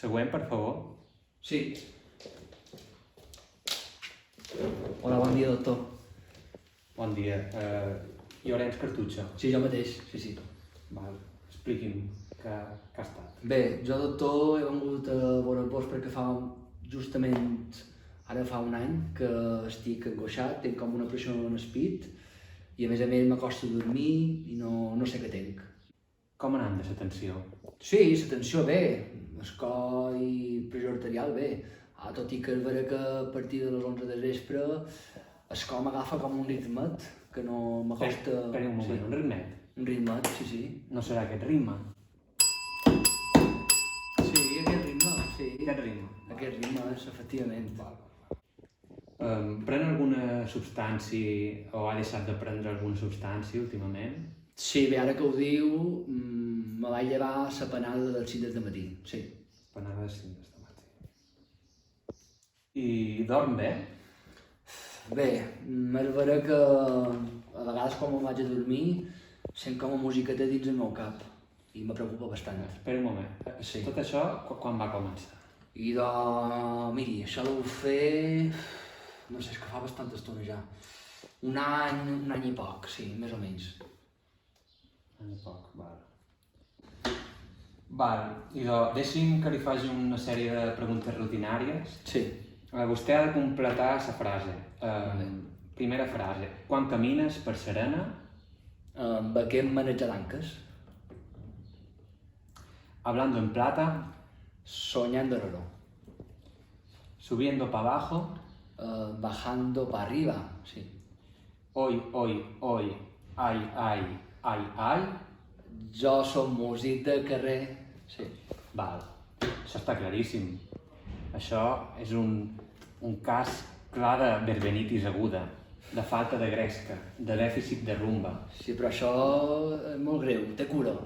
Següent, per favor. Sí. Hola, bon dia, doctor. Bon dia. Llorenç Cartutxo. Sí, jo mateix, sí. Val. Expliqui'm què ha estat. Bé, jo, doctor, he vengut a veure-vos perquè justament ara fa un any que estic angoixat, tinc com una pressió en el pit i a més m'acosta a dormir i no sé què tinc. Com ha anat de la tensió? Sí, la tensió bé, el cor i pressió arterial bé, tot i que és vera que a partir de les 11 de vespre el cor m'agafa com un ritmet que no m'acosta... Espera un moment, sí. un ritmet? Un ritmet, sí. No serà aquest ritme? Sí, aquest ritme, sí. Aquest ritme? Aquest ritme, efectivament. Pren alguna substància o ha deixat de prendre alguna substància últimament? Sí, bé, ara que ho diu, me vaig llevar a la panada del 5 de matí, sí. Panada de 5 de matí. I dorm bé? Bé, és vera que a vegades quan me'n vaig a dormir sent com a musiqueta dins el meu cap i me preocupa bastant. Espera un moment. Sí. Tot això quan va començar? I miri, això deu fer... no sé, és que fa bastanta estona ja. Un any i poc, sí, més o menys. Un any i poc, val. Val, deixi'm que li faci una sèrie de preguntes rutinàries. Sí. Vostè ha de completar la frase. Primera frase. Quan camines per Serena? Amb aquest maneig d'anques. Hablando en plata. Soñando en oro. Subiendo para abajo. Bajando para arriba, sí. Hoy, ay. Jo som músic de carrer, sí. Val, això està claríssim. Això és un cas clar de verbenitis aguda, de falta de gresca, de dèficit de rumba. Sí, però això és molt greu, té cura.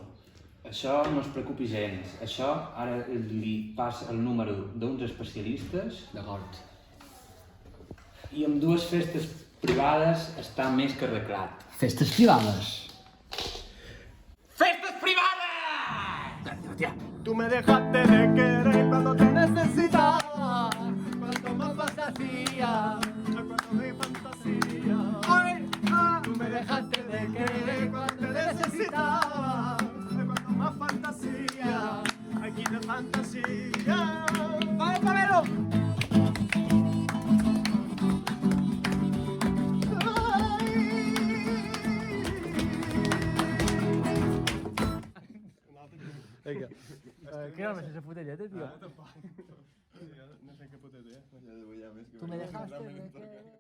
Això no es preocupi gens. Això ara li passa el número d'uns especialistes. D'acord. I amb 2 festes privades està més que arreglat. Festes privades? ¡Festes privadas! Tú me dejaste de querer cuando te necesitaba, cuando más fantasía, cuando mi fantasía. Tú me dejaste de querer cuando te necesitaba, cuando más fantasía, aquí de fantasía. ¡Vamos, Pamelo! Vinga. Què era la putelleta, tio? No sé qué puta idea. Tu me dejaste de que...